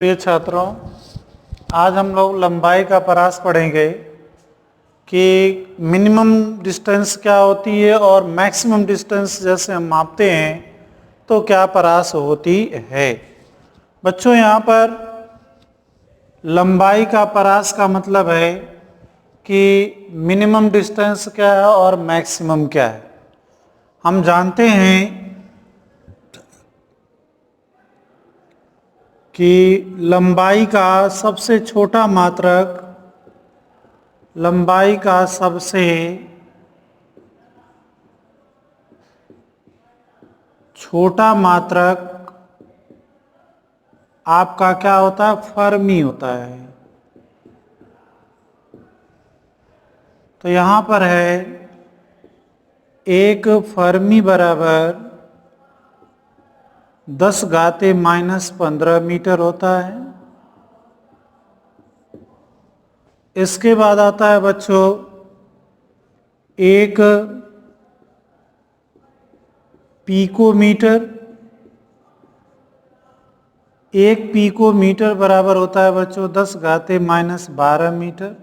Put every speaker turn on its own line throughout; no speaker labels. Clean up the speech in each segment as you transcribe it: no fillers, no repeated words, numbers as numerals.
प्रिय छात्रों, आज हम लोग लंबाई का परास पढ़ेंगे कि मिनिमम डिस्टेंस क्या होती है और मैक्सिमम डिस्टेंस जैसे हम मापते हैं तो क्या परास होती है। बच्चों, यहाँ पर लंबाई का परास का मतलब है कि मिनिमम डिस्टेंस क्या है और मैक्सिमम क्या है। हम जानते हैं कि लंबाई का सबसे छोटा मात्रक, लंबाई का सबसे छोटा मात्रक आपका क्या होता है? फर्मी होता है। तो यहां पर है एक फर्मी बराबर 10⁻⁻15 मीटर होता है। इसके बाद आता है बच्चों एक पिकोमीटर। एक पिकोमीटर बराबर होता है बच्चों 10⁻⁻12 मीटर।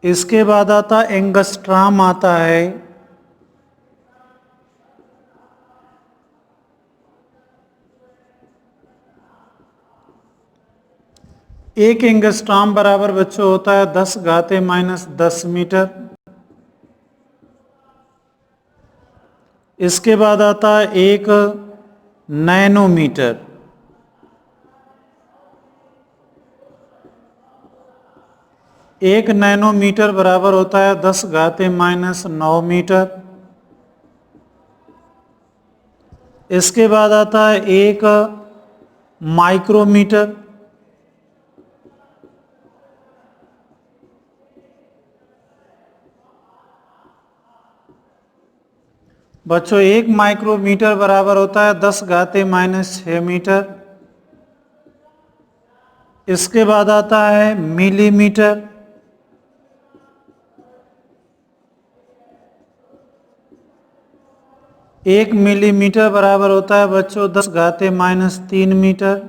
इसके बाद आता एंगस्ट्राम आता है। एक एंगस्ट्राम बराबर बच्चों होता है 10⁻⁻10 मीटर। इसके बाद आता है एक नैनोमीटर। एक नैनोमीटर बराबर होता है 10⁻⁻9 मीटर। इसके बाद आता है एक माइक्रोमीटर। बच्चों, एक माइक्रोमीटर बराबर होता है 10⁻⁻6 मीटर। इसके बाद आता है मिलीमीटर। एक मिलीमीटर बराबर होता है बच्चों 10⁻⁻3 मीटर।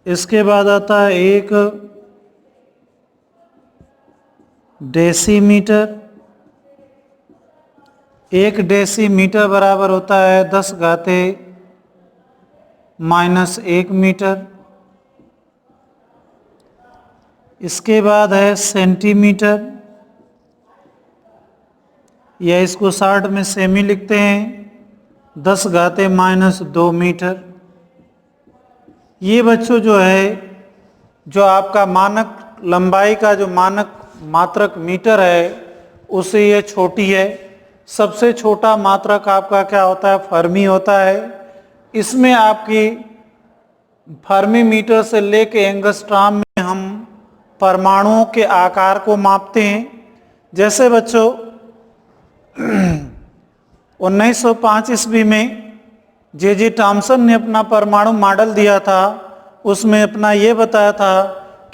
इसके बाद आता है एक डेसीमीटर। एक डेसीमीटर बराबर होता है 10⁻⁻1 मीटर। इसके बाद है सेंटीमीटर, या इसको शॉर्ट में सेमी लिखते हैं, 10⁻⁻2 मीटर। ये बच्चों जो है, जो आपका मानक लंबाई का जो मानक मात्रक मीटर है उससे ये छोटी है। सबसे छोटा मात्रक आपका क्या होता है? फर्मी होता है। इसमें आपकी फर्मी मीटर से लेके एंगस्ट्राम में हम परमाणुओं के आकार को मापते हैं। जैसे बच्चों 1905 ईस्वी में जे टॉमसन ने अपना परमाणु मॉडल दिया था। उसमें अपना ये बताया था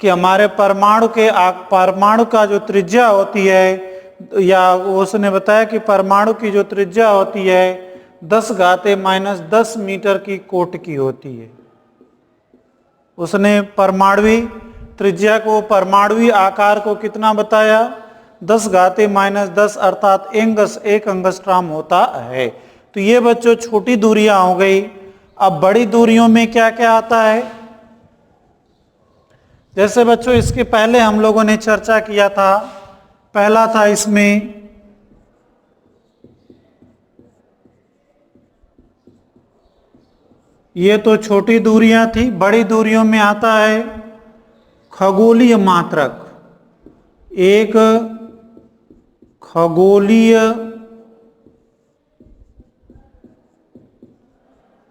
कि हमारे परमाणु का जो त्रिज्या होती है, या उसने बताया कि परमाणु की जो त्रिज्या होती है 10⁻⁻10 मीटर की कोटि की होती है। उसने परमाणुवी त्रिज्या को, परमाणुवी आकार को कितना बताया? 10⁻⁻10 अर्थात एक एंगस्ट्राम होता है। तो ये बच्चों छोटी दूरियां हो गई। अब बड़ी दूरियों में क्या क्या आता है? जैसे बच्चों इसके पहले हम लोगों ने चर्चा किया था। पहला था इसमें ये तो छोटी दूरियां थी। बड़ी दूरियों में आता है खगोलीय मात्रक। एक खगोलीय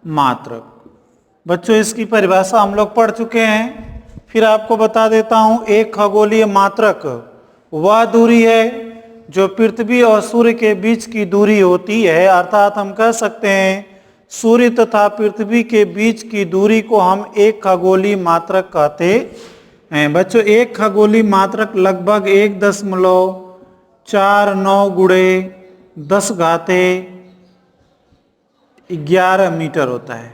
मात्रक। बच्चों इसकी परिभाषा हम लोग पढ़ चुके हैं, फिर आपको बता देता हूं। एक खगोलीय मात्रक वह दूरी है जो पृथ्वी और सूर्य के बीच की दूरी होती है। अर्थात हम कह सकते हैं सूर्य तथा पृथ्वी के बीच की दूरी को हम एक खगोलीय मात्रक कहते हैं। बच्चों, एक खगोलीय मात्रक लगभग 1.49 × 10⁻⁻⁰ 11 मीटर होता है,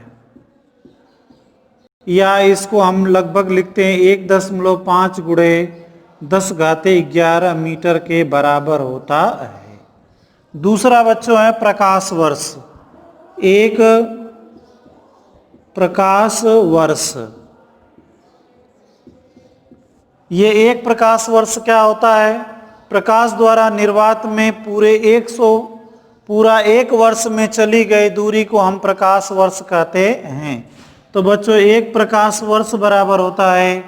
या इसको हम लगभग लिखते हैं 1.5 गुणे 10⁻11 मीटर के बराबर होता है। दूसरा बच्चों है प्रकाश वर्ष। एक प्रकाश वर्ष, ये एक प्रकाश वर्ष क्या होता है? प्रकाश द्वारा निर्वात में पूरा एक वर्ष में चली गई दूरी को हम प्रकाश वर्ष कहते हैं। तो बच्चों एक प्रकाश वर्ष बराबर होता है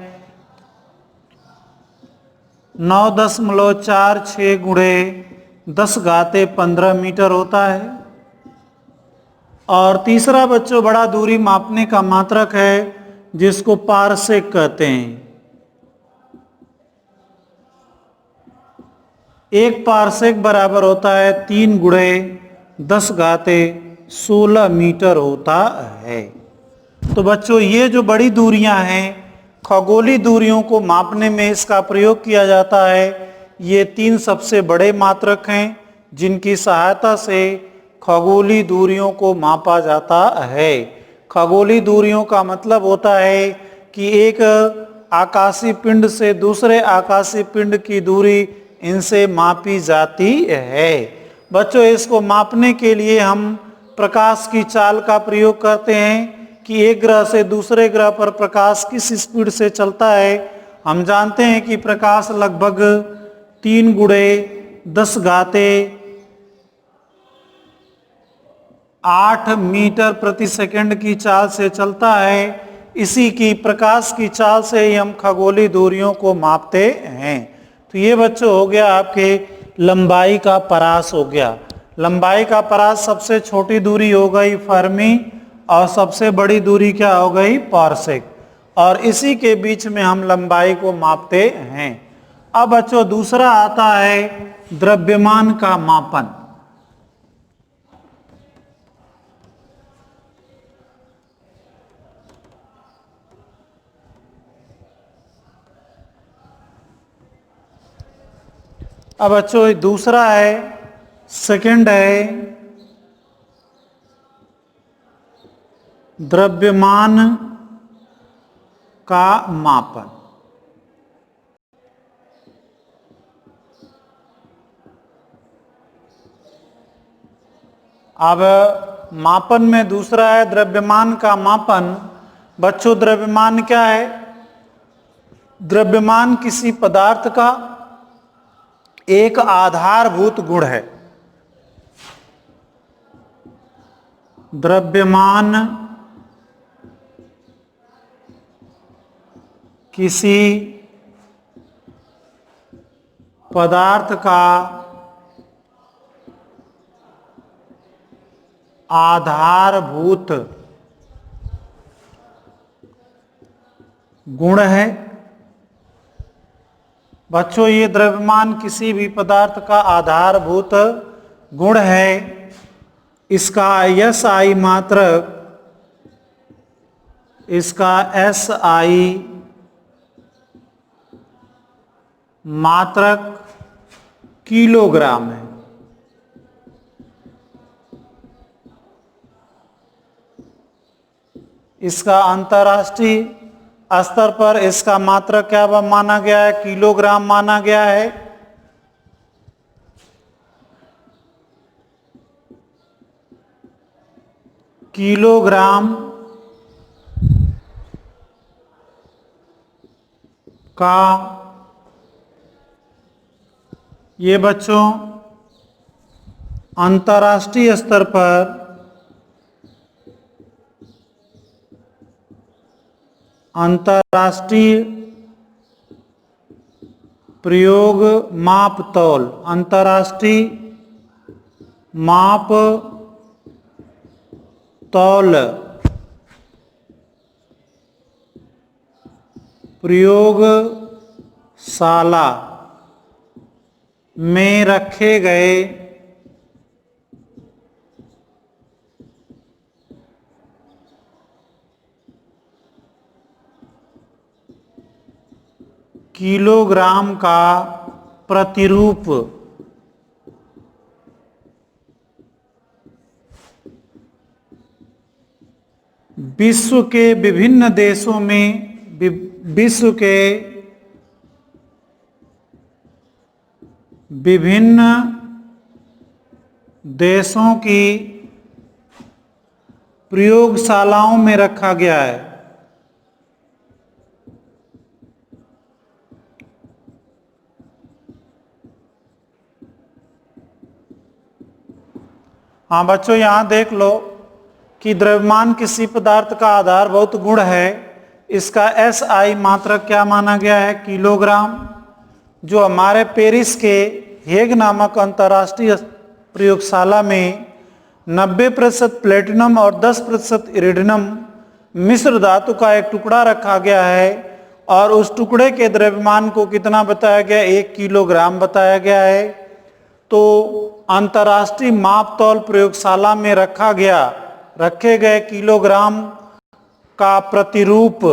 9.46 गुणे 10⁻15 मीटर होता है। और तीसरा बच्चों बड़ा दूरी मापने का मात्रक है जिसको पारसेक कहते हैं। एक पारसेक बराबर होता है 3 गुणे 10⁻16 मीटर होता है। तो बच्चों ये जो बड़ी दूरियां हैं, खगोलीय दूरियों को मापने में इसका प्रयोग किया जाता है। ये 3 सबसे बड़े मात्रक हैं जिनकी सहायता से खगोलीय दूरियों को मापा जाता है। खगोलीय दूरियों का मतलब होता है कि एक आकाशीय पिंड से दूसरे आकाशीय पिंड की दूरी इनसे मापी जाती है। बच्चों इसको मापने के लिए हम प्रकाश की चाल का प्रयोग करते हैं कि एक ग्रह से दूसरे ग्रह पर प्रकाश किस स्पीड से चलता है। हम जानते हैं कि प्रकाश लगभग 3 गुणे 10⁸ मीटर प्रति सेकंड की चाल से चलता है। इसी की प्रकाश की चाल से ही हम खगोलीय दूरियों को मापते हैं। तो ये बच्चों हो गया आपके लंबाई का परास हो गया। लंबाई का परास सबसे छोटी दूरी हो गई फर्मी और सबसे बड़ी दूरी क्या हो गई पारसेक, और इसी के बीच में हम लंबाई को मापते हैं। अब बच्चों दूसरा आता है द्रव्यमान का मापन। अब बच्चों दूसरा है सेकंड है द्रव्यमान का मापन। अब मापन में दूसरा है द्रव्यमान का मापन। बच्चों द्रव्यमान क्या है? द्रव्यमान किसी पदार्थ का एक आधारभूत गुण है। द्रव्यमान किसी पदार्थ का आधारभूत गुण है। बच्चों ये द्रव्यमान किसी भी पदार्थ का आधारभूत गुण है। इसका SI मात्रक, इसका SI मात्रक किलोग्राम है। इसका अंतर्राष्ट्रीय स्तर पर इसका मात्रक क्या माना गया है? किलोग्राम माना गया है। किलोग्राम का ये बच्चों अंतर्राष्ट्रीय स्तर पर अंतर्राष्ट्रीय प्रयोग माप तौल, अंतर्राष्ट्रीय माप तौल प्रयोगशाला में रखे गए किलोग्राम का प्रतिरूप विश्व के विभिन्न देशों में विश्व के विभिन्न देशों की प्रयोगशालाओं में रखा गया है। हाँ बच्चों, यहाँ देख लो कि द्रव्यमान किसी पदार्थ का आधारभूत गुण है। इसका SI मात्रक क्या माना गया है? किलोग्राम। जो हमारे पेरिस के हेग नामक अंतर्राष्ट्रीय प्रयोगशाला में 90% प्लेटिनम और 10% इरिडियम मिश्र धातु का एक टुकड़ा रखा गया है और उस टुकड़े के द्रव्यमान को कितना बताया गया? 1 किलोग्राम बताया गया है। तो अंतर्राष्ट्रीय मापतौल प्रयोगशाला में रखे गए किलोग्राम का प्रतिरूप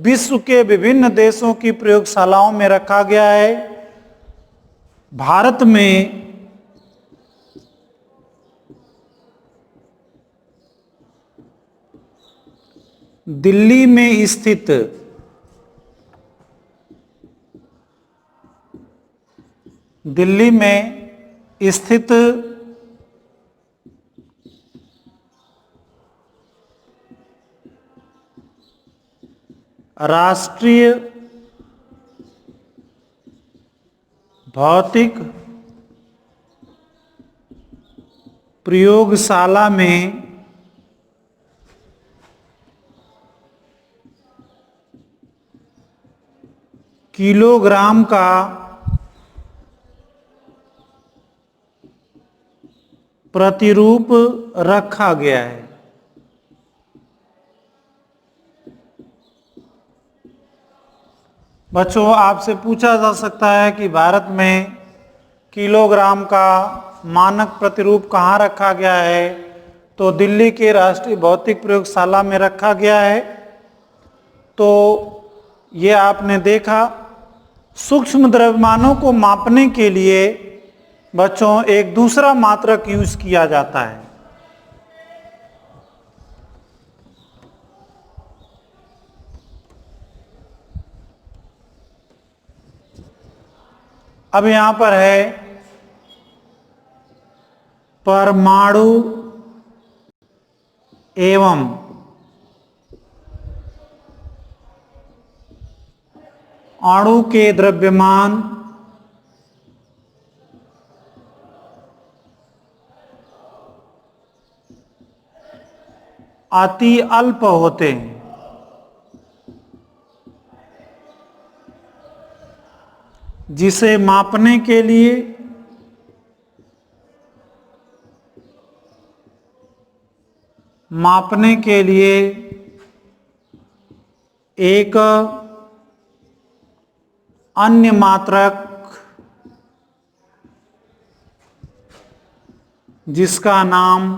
विश्व के विभिन्न देशों की प्रयोगशालाओं में रखा गया है। भारत में दिल्ली में स्थित राष्ट्रीय भौतिक प्रयोगशाला में किलोग्राम का प्रतिरूप रखा गया है। बच्चों, आपसे पूछा जा सकता है कि भारत में किलोग्राम का मानक प्रतिरूप कहाँ रखा गया है? तो दिल्ली के राष्ट्रीय भौतिक प्रयोगशाला में रखा गया है। तो ये आपने देखा, सूक्ष्म द्रव्यमानों को मापने के लिए बच्चों एक दूसरा मात्रक यूज किया जाता है। अब यहां पर है परमाणु एवं अणु के द्रव्यमान अति अल्प होते हैं। जिसे मापने के लिए एक अन्य मात्रक जिसका नाम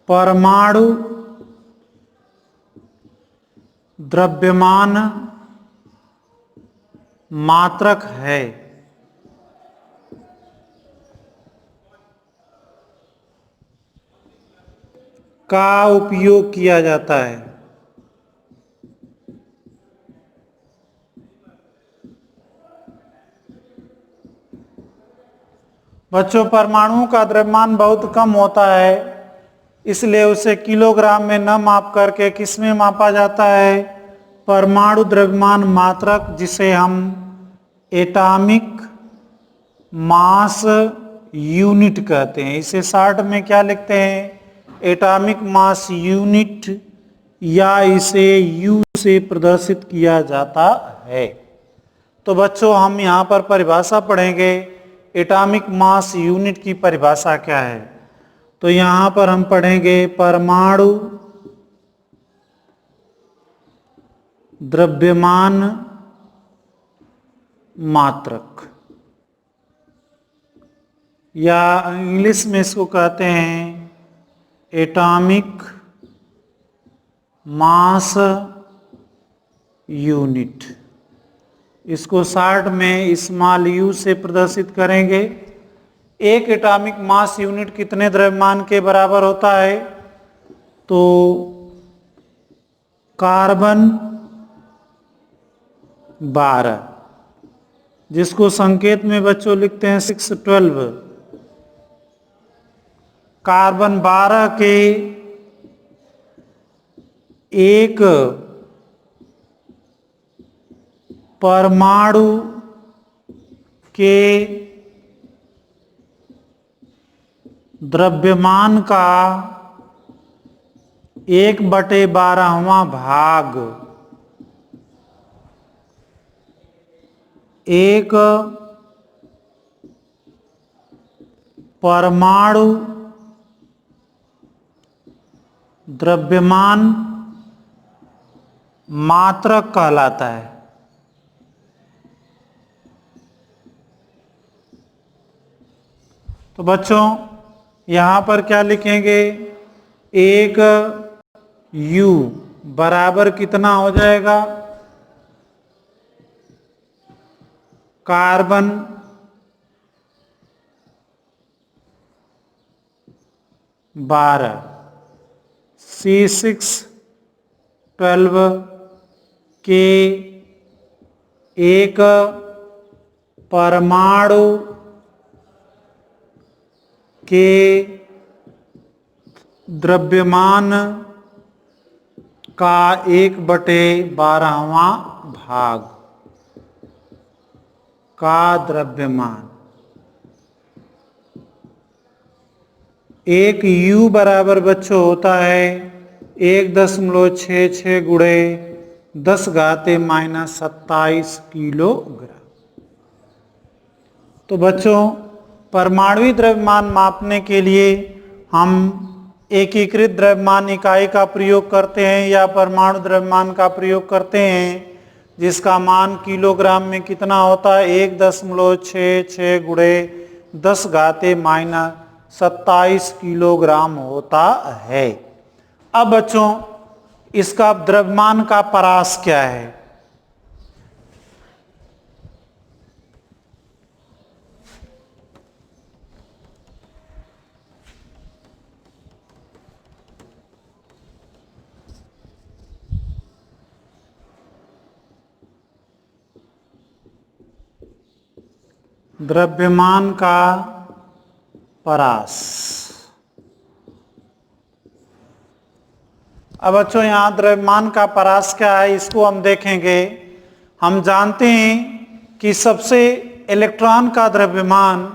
परमाणु द्रव्यमान मात्रक है। का उपयोग किया जाता है। बच्चों, परमाणुओं का द्रव्यमान बहुत कम होता है, इसलिए उसे किलोग्राम में न माप करके किस में मापा जाता है? परमाणु द्रव्यमान मात्रक, जिसे हम एटॉमिक मास यूनिट कहते हैं। इसे शॉर्ट में क्या लिखते हैं? एटॉमिक मास यूनिट, या इसे यू से प्रदर्शित किया जाता है। तो बच्चों, हम यहाँ पर परिभाषा पढ़ेंगे। एटॉमिक मास यूनिट की परिभाषा क्या है? तो यहाँ पर हम पढ़ेंगे परमाणु द्रव्यमान मात्रक, या इंग्लिश में इसको कहते हैं एटॉमिक मास यूनिट। इसको शॉर्ट में स्मॉल यू से प्रदर्शित करेंगे। एक एटॉमिक मास यूनिट कितने द्रव्यमान के बराबर होता है? तो कार्बन 12, जिसको संकेत में बच्चों लिखते हैं 612। कार्बन 12 के एक परमाणु के द्रव्यमान का 1/12वां भाग एक परमाणु द्रव्यमान मात्रक कहलाता है। तो बच्चों यहां पर क्या लिखेंगे? एक U बराबर कितना हो जाएगा? कार्बन 12 C612 के एक परमाणु के द्रव्यमान का 1/12वां भाग का द्रव्यमान। एक U बराबर बच्चों होता है 1.66 गुणे 10⁻⁻27 किलोग्राम। तो बच्चों परमाणु द्रव्यमान मापने के लिए हम एकीकृत द्रव्यमान इकाई का प्रयोग करते हैं या परमाणु द्रव्यमान का प्रयोग करते हैं, जिसका मान किलोग्राम में कितना होता है? 1.66 गुणे 10⁻⁻27 किलोग्राम होता है। अब बच्चों इसका द्रव्यमान का परास क्या है? द्रव्यमान का परास। अब बच्चों यहाँ द्रव्यमान का परास क्या है इसको हम देखेंगे। हम जानते हैं कि सबसे इलेक्ट्रॉन का द्रव्यमान,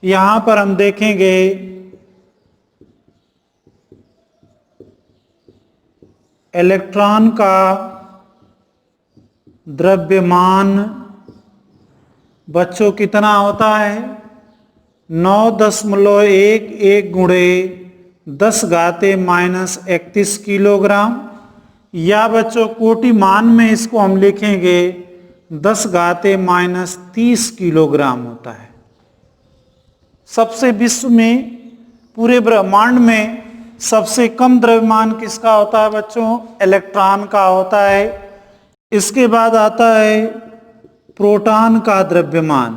यहाँ पर हम देखेंगे इलेक्ट्रॉन का द्रव्यमान बच्चों कितना होता है? 9.11 गुणे 10⁻⁻31 किलोग्राम, या बच्चों कोटि मान में इसको हम लिखेंगे 10⁻⁻30 किलोग्राम होता है। सबसे विश्व में पूरे ब्रह्मांड में सबसे कम द्रव्यमान किसका होता है बच्चों? इलेक्ट्रॉन का होता है। इसके बाद आता है प्रोटॉन का द्रव्यमान।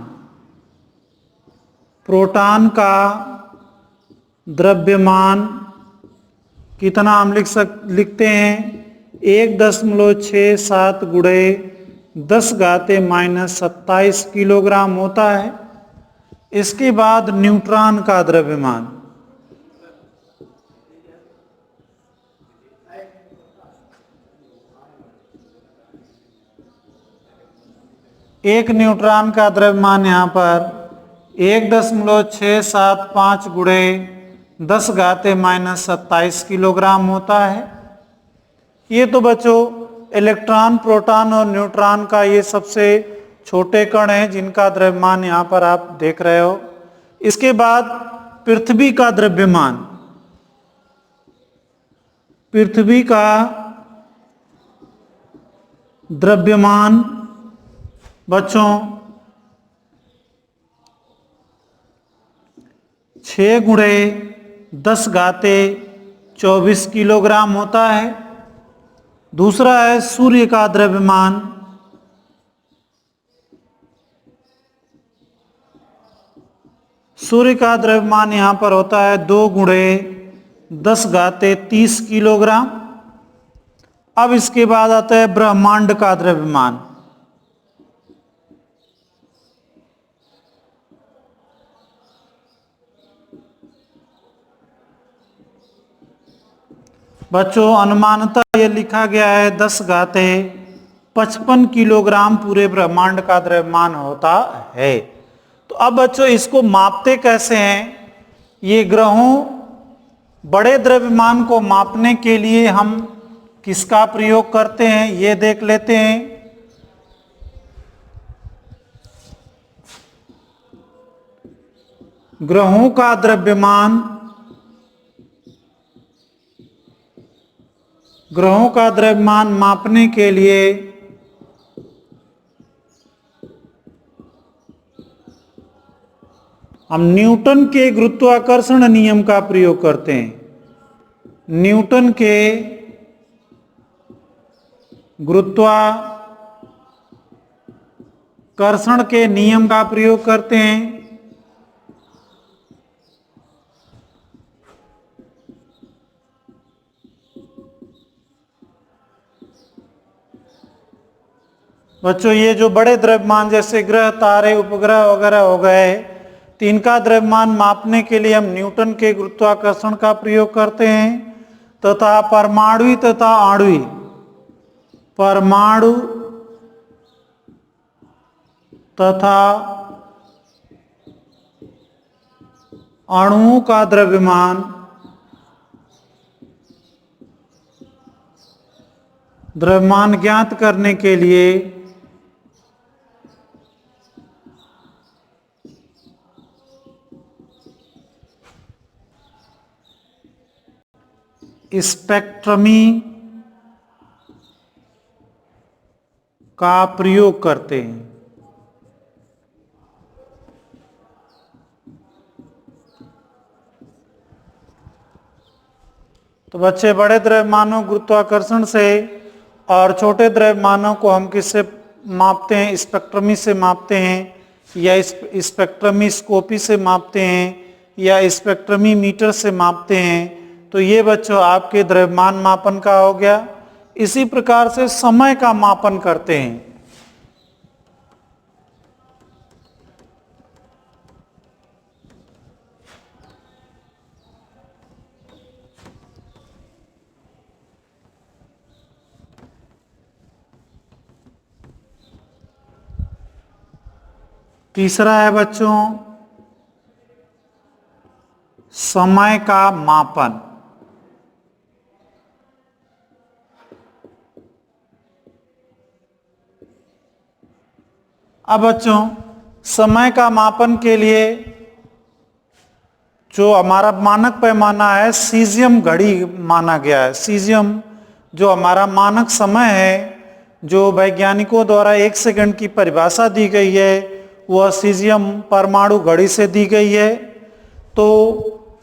प्रोटॉन का द्रव्यमान कितना हम लिखते हैं? 1.67 गुणे 10⁻⁻27 किलोग्राम होता है। इसके बाद न्यूट्रॉन का द्रव्यमान। एक न्यूट्रॉन का द्रव्यमान यहाँ पर 1.675 गुणे 10⁻⁻27 किलोग्राम होता है। ये तो बच्चों इलेक्ट्रॉन, प्रोटॉन और न्यूट्रॉन का ये सबसे छोटे कण हैं जिनका द्रव्यमान यहाँ पर आप देख रहे हो। इसके बाद पृथ्वी का द्रव्यमान। पृथ्वी का द्रव्यमान बच्चों 6 गुणे 10⁻24 किलोग्राम होता है। दूसरा है सूर्य का द्रव्यमान। सूर्य का द्रव्यमान यहाँ पर होता है 2 × 10⁻³ किलोग्राम। अब इसके बाद आता है ब्रह्मांड का द्रव्यमान। बच्चों अनुमानतः ये लिखा गया है 10⁻55 किलोग्राम पूरे ब्रह्मांड का द्रव्यमान होता है। तो अब बच्चों इसको मापते कैसे हैं? ये ग्रहों बड़े द्रव्यमान को मापने के लिए हम किसका प्रयोग करते हैं ये देख लेते हैं। ग्रहों का द्रव्यमान, ग्रहों का द्रव्यमान मापने के लिए हम न्यूटन के गुरुत्वाकर्षण नियम का प्रयोग करते हैं। न्यूटन के गुरुत्वाकर्षण के नियम का प्रयोग करते हैं। बच्चों ये जो बड़े द्रव्यमान जैसे ग्रह, तारे, उपग्रह वगैरह हो गए, तो इनका द्रव्यमान मापने के लिए हम न्यूटन के गुरुत्वाकर्षण का प्रयोग करते हैं तथा परमाणु तथा आणुवीय, परमाणु तथा अणुओं का द्रव्यमान ज्ञात करने के लिए स्पेक्ट्रमी का प्रयोग करते हैं। तो बच्चे बड़े द्रव्यमानों गुरुत्वाकर्षण से और छोटे द्रव्यमानों को हम किससे मापते हैं? स्पेक्ट्रमी से मापते हैं, या स्पेक्ट्रमीस्कोपी से मापते हैं, या स्पेक्ट्रमी मीटर से मापते हैं। तो ये बच्चों आपके द्रव्यमान मापन का हो गया। इसी प्रकार से समय का मापन करते हैं। तीसरा है बच्चों समय का मापन। अब बच्चों समय का मापन के लिए जो हमारा मानक पैमाना है सीजियम घड़ी माना गया है। सीजियम जो हमारा मानक समय है, जो वैज्ञानिकों द्वारा 1 सेकंड की परिभाषा दी गई है, वह सीजियम परमाणु घड़ी से दी गई है। तो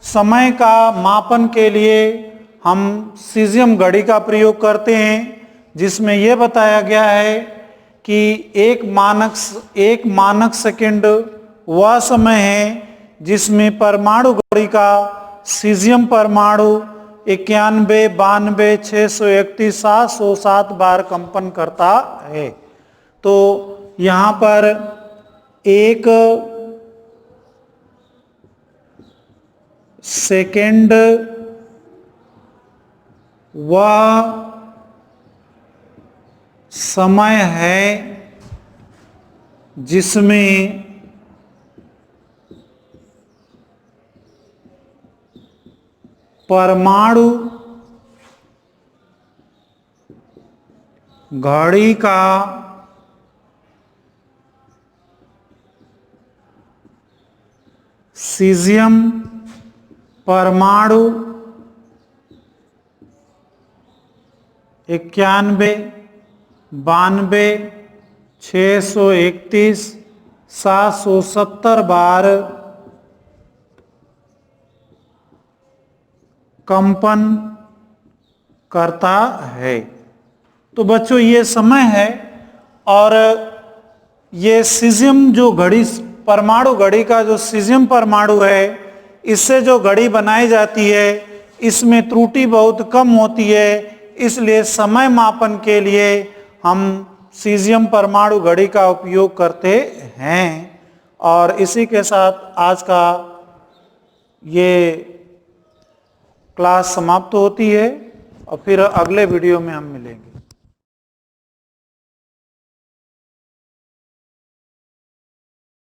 समय का मापन के लिए हम सीजियम घड़ी का प्रयोग करते हैं, जिसमें यह बताया गया है कि एक मानक सेकंड वह समय है जिसमें परमाणु घड़ी का सीजियम परमाणु 91, 92, 631, 707 बार कंपन करता है। तो यहाँ पर एक सेकंड वह समय है जिसमें परमाणु घड़ी का सीजियम परमाणु 91, 92, 631, 770 बार कंपन करता है। तो बच्चों ये समय है, और ये सीजियम जो घड़ी परमाणु घड़ी का जो सीजियम परमाणु है, इससे जो घड़ी बनाई जाती है इसमें त्रुटि बहुत कम होती है, इसलिए समय मापन के लिए हम सीजियम परमाणु घड़ी का उपयोग करते हैं। और इसी के साथ आज का ये क्लास समाप्त होती है और फिर अगले वीडियो में हम मिलेंगे।